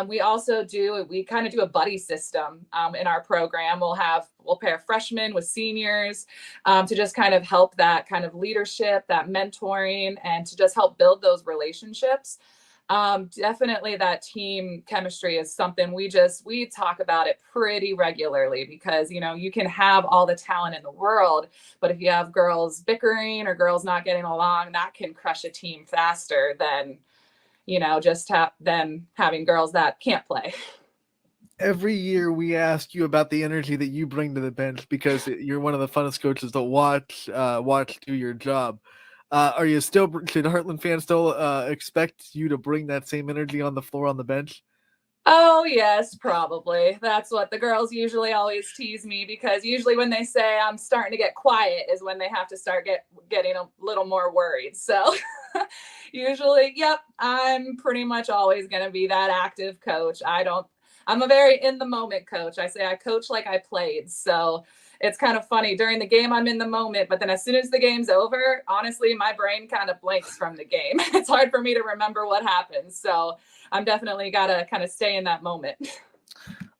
We also we kind of do a buddy system in our program. We'll pair freshmen with seniors to just kind of help that kind of leadership, that mentoring, and to just help build those relationships. Definitely that team chemistry is something we talk about it pretty regularly, because, you know, you can have all the talent in the world, but if you have girls bickering or girls not getting along, that can crush a team faster than, you know, just them having girls that can't play. Every year we ask you about the energy that you bring to the bench because you're one of the funnest coaches to watch do your job. Should Heartland fans still expect you to bring that same energy on the floor on the bench? Oh, yes, probably. That's what the girls usually always tease me, because usually when they say I'm starting to get quiet is when they have to start getting a little more worried. So usually, yep, I'm pretty much always going to be that active coach. I'm a very in the moment coach. I say I coach like I played. So it's kind of funny. During the game, I'm in the moment, but then as soon as the game's over, honestly, my brain kind of blanks from the game. It's hard for me to remember what happened. So I'm definitely got to kind of stay in that moment.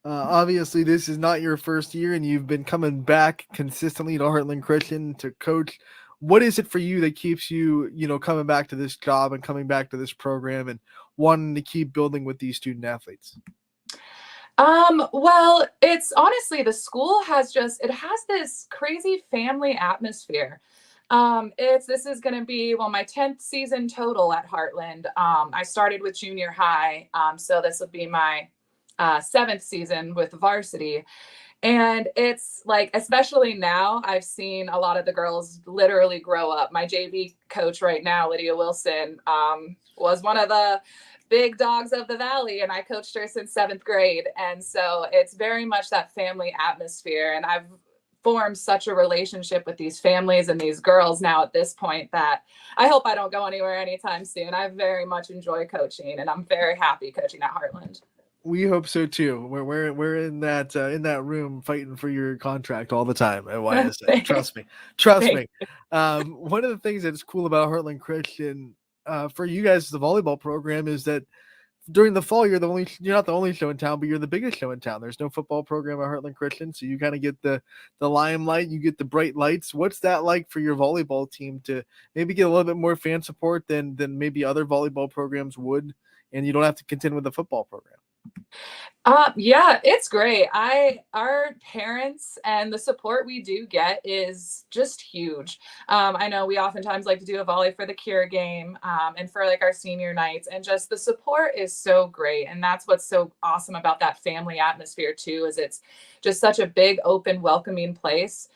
Obviously, this is not your first year, and you've been coming back consistently to Heartland Christian to coach What is it for you that keeps you, coming back to this job and coming back to this program and wanting to keep building with these student athletes? Well, it's honestly, the school has it has this crazy family atmosphere. This is going to be, well, my 10th season total at Heartland. I started with junior high. So this will be my 7th season with varsity. And it's like, especially now, I've seen a lot of the girls literally grow up. My JV coach right now, Lydia Wilson, was one of the big dogs of the Valley, and I coached her since 7th grade. And so it's very much that family atmosphere. And I've formed such a relationship with these families and these girls now at this point that I hope I don't go anywhere anytime soon. I very much enjoy coaching, and I'm very happy coaching at Heartland. We hope so too. We're in that room fighting for your contract all the time at YSA. Trust me. One of the things that's cool about Heartland Christian, for you guys, the volleyball program, is that during the fall you're not the only show in town, but you're the biggest show in town. There's no football program at Heartland Christian, so you kind of get the limelight, you get the bright lights. What's that like for your volleyball team to maybe get a little bit more fan support than maybe other volleyball programs would, and you don't have to contend with the football program? Yeah, it's great. Our parents and the support we do get is just huge. I know we oftentimes like to do a volley for the Cure game, and for like our senior nights, and just the support is so great. And that's what's so awesome about that family atmosphere too, is it's just such a big, open, welcoming place.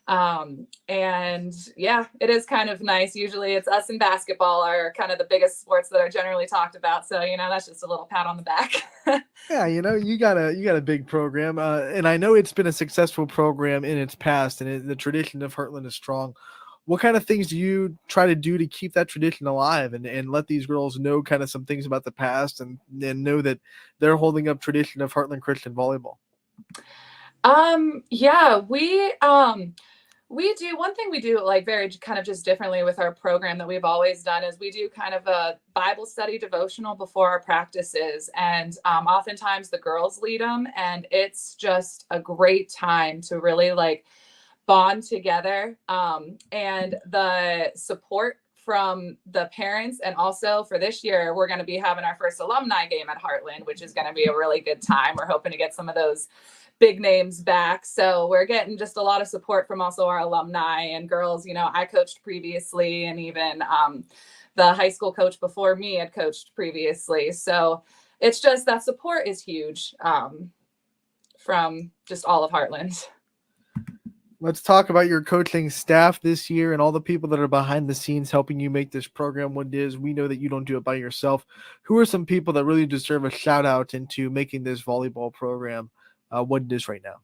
And yeah, it is kind of nice. Usually it's us and basketball are kind of the biggest sports that are generally talked about. So, that's just a little pat on the back. Yeah, you got a big program, and I know it's been a successful program in its past, and the tradition of Heartland is strong. What kind of things do you try to do to keep that tradition alive and let these girls know kind of some things about the past and know that they're holding up tradition of Heartland Christian volleyball? Yeah, we do one thing we do like very kind of just differently with our program that we've always done is we do kind of a Bible study devotional before our practices. And oftentimes the girls lead them. And it's just a great time to really like bond together. And the support from the parents. And also for this year, we're going to be having our first alumni game at Heartland, which is going to be a really good time. We're hoping to get some of those big names back. So we're getting just a lot of support from also our alumni and girls. I coached previously, and even the high school coach before me had coached previously. So it's just that support is huge from just all of Heartland. Let's talk about your coaching staff this year and all the people that are behind the scenes helping you make this program what it is. We know that you don't do it by yourself. Who are some people that really deserve a shout out into making this volleyball program what it is right now?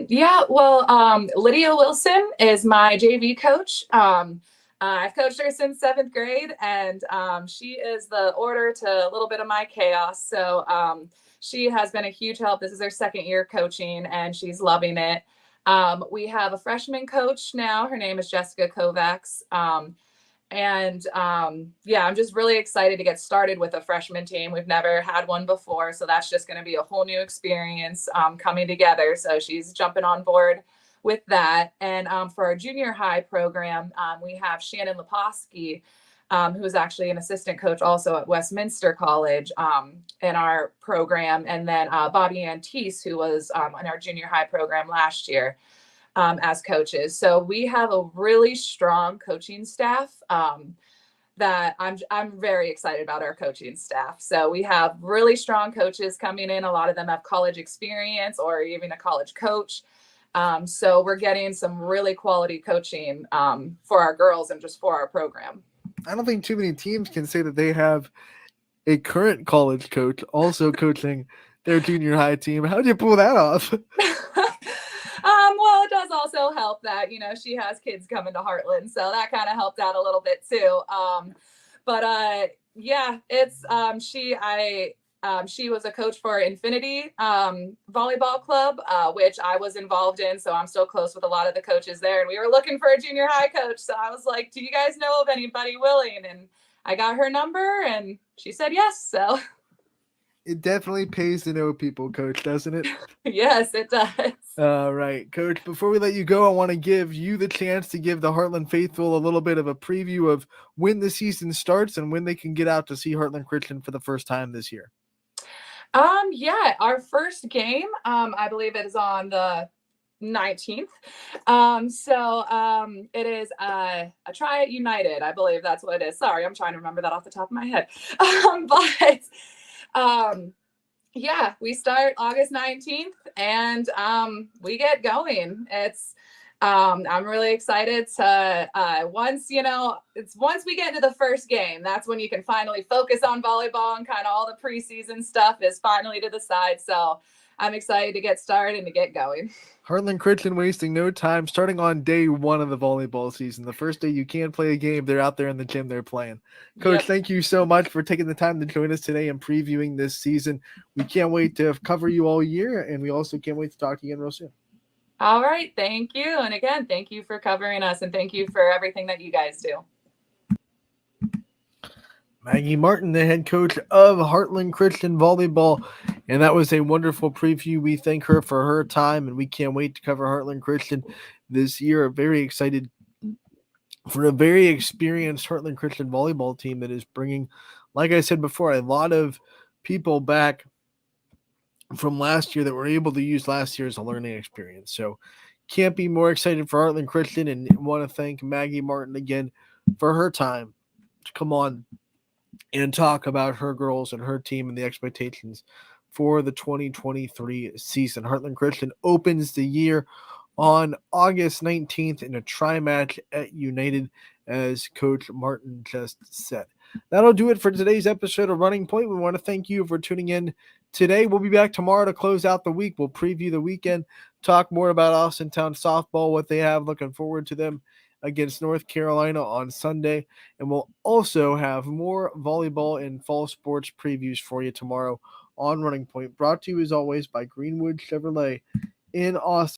Yeah, well, Lydia Wilson is my JV coach. I've coached her since 7th grade, and she is the order to a little bit of my chaos. So she has been a huge help. This is her 2nd year coaching, and she's loving it. We have a freshman coach now. Her name is Jessica Kovacs. Yeah, I'm just really excited to get started with a freshman team. We've never had one before, so that's just going to be a whole new experience coming together. So she's jumping on board with that. And for our junior high program, we have Shannon Leposki, who is actually an assistant coach also at Westminster College in our program. And then Bobby Antiste, who was in our junior high program last year. As coaches. So we have a really strong coaching staff that I'm very excited about our coaching staff. So we have really strong coaches coming in. A lot of them have college experience or even a college coach. So we're getting some really quality coaching for our girls and just for our program. I don't think too many teams can say that they have a current college coach also coaching their junior high team. How did you pull that off? Well, it does also help that, she has kids coming to Heartland. So that kind of helped out a little bit too. Yeah, it's, she was a coach for Infinity Volleyball Club, which I was involved in. So I'm still close with a lot of the coaches there. And we were looking for a junior high coach. So I was like, do you guys know of anybody willing? And I got her number and she said yes. So It definitely pays to know people, Coach, doesn't it? Yes, it does. All right, Coach, before we let you go, I want to give you the chance to give the Heartland faithful a little bit of a preview of when the season starts and when they can get out to see Heartland Christian for the first time this year. Yeah, our first game, I believe it is on the 19th. It is a Try It United. I believe that's what it is. Sorry, I'm trying to remember that off the top of my head. Yeah, we start August 19th and we get going. I'm really excited to once we get into the first game, that's when you can finally focus on volleyball, and kind of all the preseason stuff is finally to the side. So I'm excited to get started and to get going. Heartland Christian wasting no time, starting on day one of the volleyball season. The first day you can't play a game, they're out there in the gym, they're playing. Coach, Thank you so much for taking the time to join us today and previewing this season. We can't wait to cover you all year, and we also can't wait to talk to you again real soon. All right. Thank you. And again, thank you for covering us, and thank you for everything that you guys do. Maggie Martin, the head coach of Heartland Christian Volleyball. And that was a wonderful preview. We thank her for her time, and we can't wait to cover Heartland Christian this year. Very excited for a very experienced Heartland Christian volleyball team that is bringing, like I said before, a lot of people back from last year that were able to use last year as a learning experience. So can't be more excited for Heartland Christian, and want to thank Maggie Martin again for her time to come on and talk about her girls and her team and the expectations for the 2023 season. Heartland Christian opens the year on August 19th in a tri-match at United, as Coach Martin just said. That'll do it for today's episode of Running Point. We want to thank you for tuning in today. We'll be back tomorrow to close out the week. We'll preview the weekend, talk more about Austintown softball, what they have, looking forward to them against North Carolina on Sunday. And we'll also have more volleyball and fall sports previews for you tomorrow on Running Point, brought to you as always by Greenwood Chevrolet in Austin.